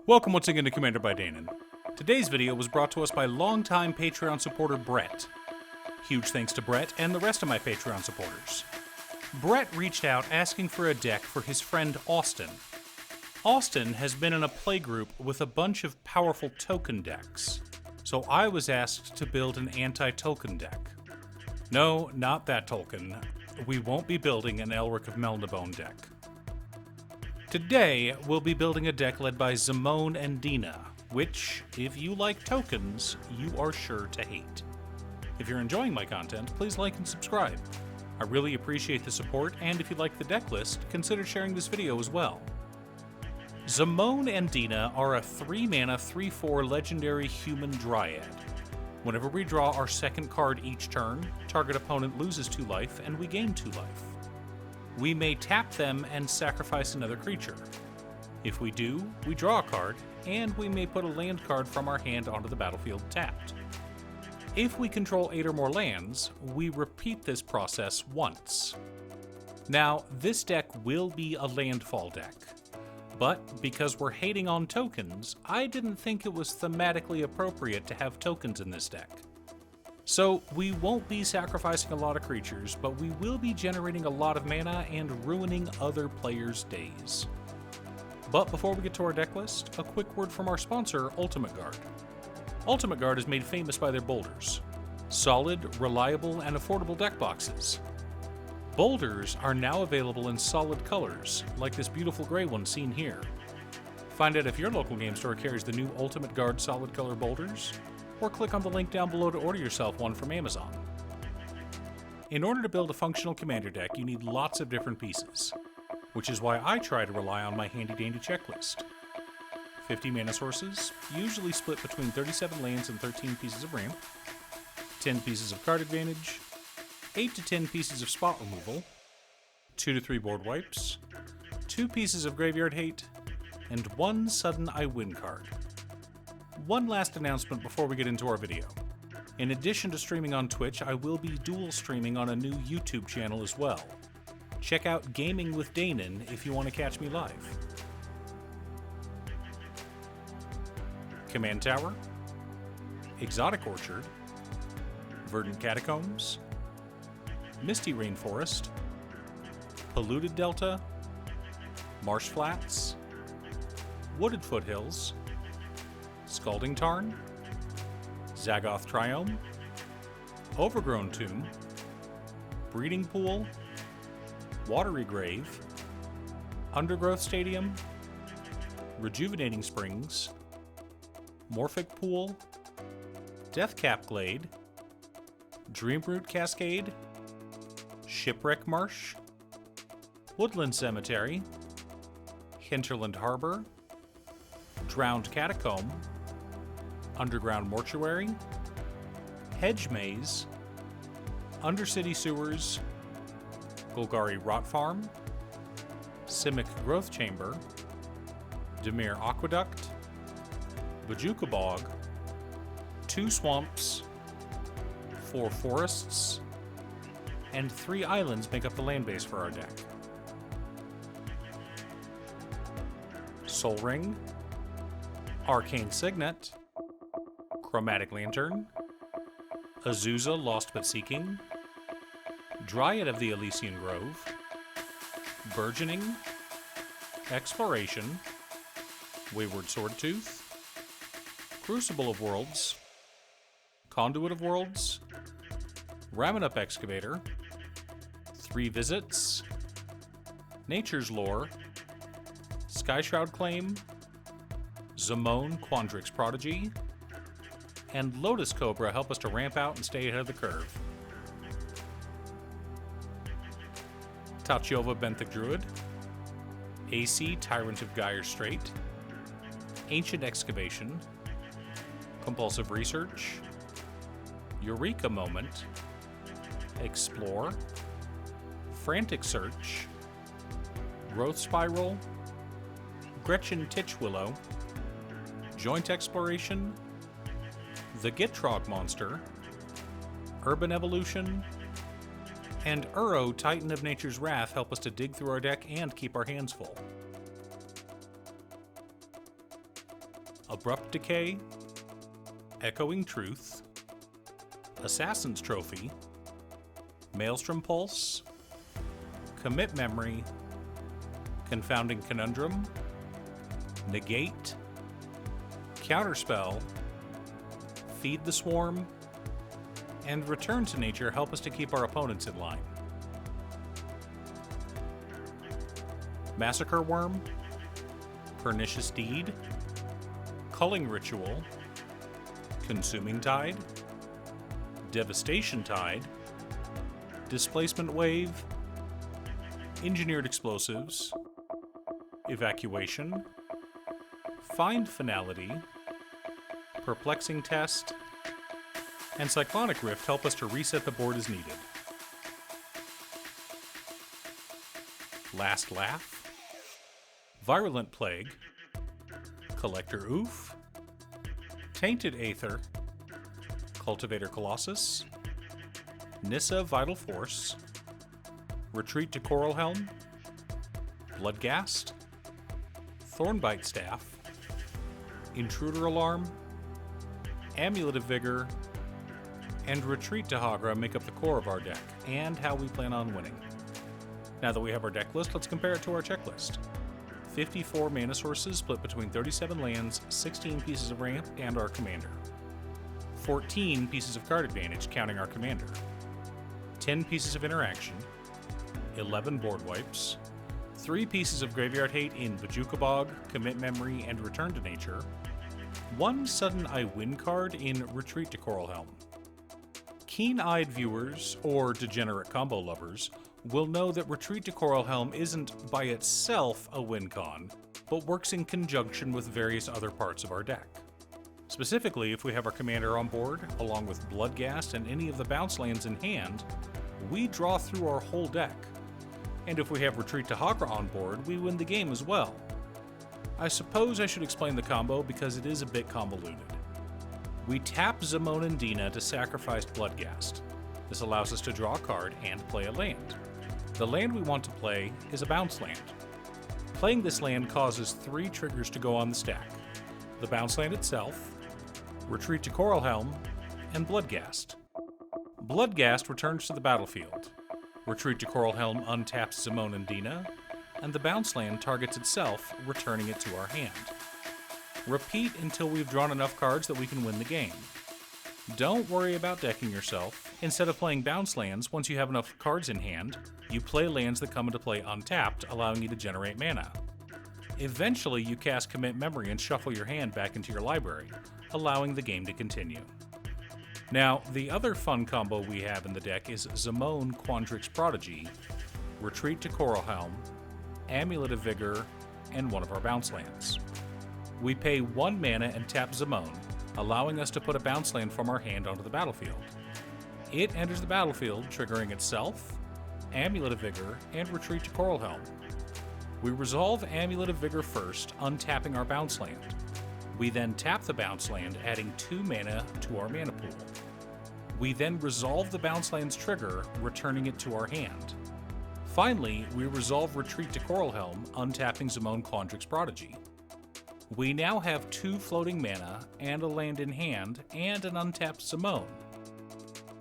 Welcome once again to Commander by Dina. Today's video was brought to us by longtime Patreon supporter Brett. Huge thanks to Brett and the rest of my Patreon supporters. Brett reached out asking for a deck for his friend Austin. Austin has been in a playgroup with a bunch of powerful token decks, so I was asked to build an anti-token deck. No, not that token. We won't be building an Elric of Melnibone deck. Today, we'll be building a deck led by Zimone and Dina, which, if you like tokens, you are sure to hate. If you're enjoying my content, please like and subscribe. I really appreciate the support, and if you like the deck list, consider sharing this video as well. Zimone and Dina are a 3-mana, 3/4 legendary human dryad. Whenever we draw our second card each turn, target opponent loses 2 life, and we gain 2 life. We may tap them and sacrifice another creature. If we do, we draw a card, and we may put a land card from our hand onto the battlefield tapped. If we control 8 or more lands, we repeat this process once. Now, this deck will be a landfall deck, but because we're hating on tokens, I didn't think it was thematically appropriate to have tokens in this deck. So, we won't be sacrificing a lot of creatures, but we will be generating a lot of mana and ruining other players' days. But before we get to our deck list, a quick word from our sponsor, Ultimate Guard. Ultimate Guard is made famous by their boulders. Solid, reliable, and affordable deck boxes. Boulders are now available in solid colors, like this beautiful gray one seen here. Find out if your local game store carries the new Ultimate Guard solid color boulders, or click on the link down below to order yourself one from Amazon. In order to build a functional commander deck, you need lots of different pieces, which is why I try to rely on my handy-dandy checklist. 50 mana sources, usually split between 37 lands and 13 pieces of ramp, 10 pieces of card advantage, 8 to 10 pieces of spot removal, 2 to 3 board wipes, 2 pieces of graveyard hate, and 1 sudden I win card. One last announcement before we get into our video. In addition to streaming on Twitch, I will be dual streaming on a new YouTube channel as well. Check out Gaming with Danon if you want to catch me live. Command Tower, Exotic Orchard, Verdant Catacombs, Misty Rainforest, Polluted Delta, Marsh Flats, Wooded Foothills, Scalding Tarn, Zagoth Triome, Overgrown Tomb, Breeding Pool, Watery Grave, Undergrowth Stadium, Rejuvenating Springs, Morphic Pool, Deathcap Glade, Dreamroot Cascade, Shipwreck Marsh, Woodland Cemetery, Hinterland Harbor, Drowned Catacomb, Underground Mortuary, Hedge Maze, Undercity Sewers, Golgari Rot Farm, Simic Growth Chamber, Dimir Aqueduct, Bajuka Bog, 2 swamps, 4 forests, and 3 islands make up the land base for our deck. Sol Ring, Arcane Signet, Chromatic Lantern, Azusa Lost But Seeking, Dryad of the Elysian Grove, Burgeoning, Exploration, Wayward Swordtooth, Crucible of Worlds, Conduit of Worlds, Ramanup Excavator, 3 Visits, Nature's Lore, Skyshroud Claim, Zimone Quandrix Prodigy, and Lotus Cobra help us to ramp out and stay ahead of the curve. Tachiova Benthic Druid, AC Tyrant of Gyre Strait, Ancient Excavation, Compulsive Research, Eureka Moment, Explore, Frantic Search, Growth Spiral, Gretchen Titchwillow, Joint Exploration, the Gitrog Monster, Urban Evolution, and Uro, Titan of Nature's Wrath, help us to dig through our deck and keep our hands full. Abrupt Decay, Echoing Truth, Assassin's Trophy, Maelstrom Pulse, Commit Memory, Confounding Conundrum, Negate, Counterspell, Feed the Swarm, and Return to Nature help us to keep our opponents in line. Massacre Worm, Pernicious Deed, Culling Ritual, Consuming Tide, Devastation Tide, Displacement Wave, Engineered Explosives, Evacuation, Find Finality, Perplexing Test, and Cyclonic Rift help us to reset the board as needed. Last Laugh, Virulent Plague, Collector Oof, Tainted Aether, Cultivator Colossus, Nissa Vital Force, Retreat to Coral Helm, Bloodghast, Thornbite Staff, Intruder Alarm, Amulet of Vigor, and Retreat to Hagra make up the core of our deck, and how we plan on winning. Now that we have our deck list, let's compare it to our checklist. 54 mana sources split between 37 lands, 16 pieces of ramp, and our commander. 14 pieces of card advantage, counting our commander. 10 pieces of interaction, 11 board wipes, 3 pieces of graveyard hate in Bajuka Bog, Commit Memory, and Return to Nature, 1 Sudden I Win card in Retreat to Coral Helm. Keen-eyed viewers, or degenerate combo lovers, will know that Retreat to Coral Helm isn't by itself a win con, but works in conjunction with various other parts of our deck. Specifically, if we have our commander on board, along with Bloodghast and any of the bounce lands in hand, we draw through our whole deck. And if we have Retreat to Hagra on board, we win the game as well. I suppose I should explain the combo because it is a bit convoluted. We tap Zimone and Dina to sacrifice Bloodghast. This allows us to draw a card and play a land. The land we want to play is a bounce land. Playing this land causes 3 triggers to go on the stack: the bounce land itself, Retreat to Coral Helm, and Bloodghast. Bloodghast returns to the battlefield. Retreat to Coral Helm untaps Zimone and Dina, and the bounce land targets itself, returning it to our hand. Repeat until we've drawn enough cards that we can win the game. Don't worry about decking yourself. Instead of playing bounce lands, once you have enough cards in hand, you play lands that come into play untapped, allowing you to generate mana. Eventually, you cast Commit Memory and shuffle your hand back into your library, allowing the game to continue. Now, the other fun combo we have in the deck is Zimone Quandrix Prodigy, Retreat to Coral Helm, Amulet of Vigor, and one of our bounce lands. We pay 1 mana and tap Zimone, allowing us to put a bounce land from our hand onto the battlefield. It enters the battlefield, triggering itself, Amulet of Vigor, and Retreat to Coral Helm. We resolve Amulet of Vigor first, untapping our bounce land. We then tap the bounce land, adding 2 mana to our mana pool. We then resolve the bounce land's trigger, returning it to our hand. Finally, we resolve Retreat to Coral Helm, untapping Zimone Quandrix Prodigy. We now have 2 floating mana and a land in hand and an untapped Zimone.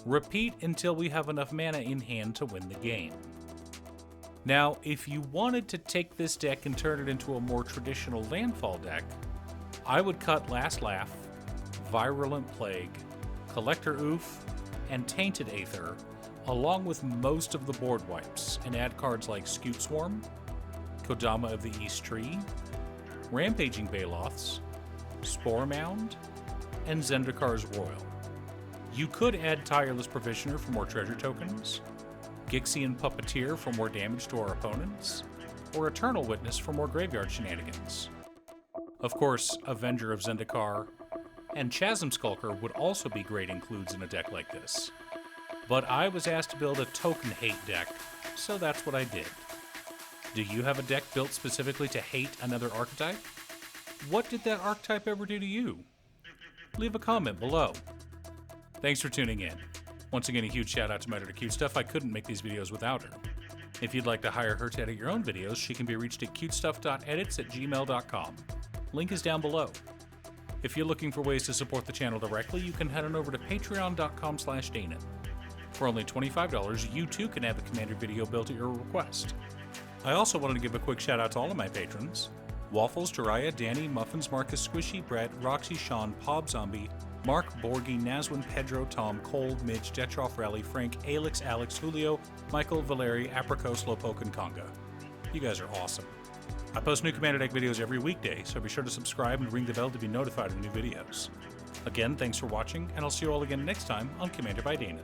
Repeat until we have enough mana in hand to win the game. Now, if you wanted to take this deck and turn it into a more traditional landfall deck, I would cut Last Laugh, Virulent Plague, Collector Oof, and Tainted Aether, along with most of the board wipes, and add cards like Scute Swarm, Kodama of the East Tree, Rampaging Baloths, Spore Mound, and Zendikar's Royal. You could add Tireless Provisioner for more treasure tokens, Gixian Puppeteer for more damage to our opponents, or Eternal Witness for more graveyard shenanigans. Of course, Avenger of Zendikar and Chasm Skulker would also be great includes in a deck like this. But I was asked to build a token hate deck, so that's what I did. Do you have a deck built specifically to hate another archetype? What did that archetype ever do to you? Leave a comment below. Thanks for tuning in. Once again, a huge shout out to my editor Cutestuff. I couldn't make these videos without her. If you'd like to hire her to edit your own videos, she can be reached at cutestuff.edits@gmail.com. Link is down below. If you're looking for ways to support the channel directly, you can head on over to patreon.com/Dina. For only $25, you too can have a Commander video built at your request. I also wanted to give a quick shout out to all of my patrons: Waffles, Jiraiya, Danny, Muffins, Marcus, Squishy, Brett, Roxy, Sean, Pob Zombie, Mark, Borgie, Nazwin, Pedro, Tom, Cole, Midge, Detroff, Rally, Frank, Alex, Alex, Julio, Michael, Valeri, Apricot, Slowpoke, and Conga. You guys are awesome. I post new Commander Deck videos every weekday, so be sure to subscribe and ring the bell to be notified of new videos. Again, thanks for watching, and I'll see you all again next time on Commander by Dina.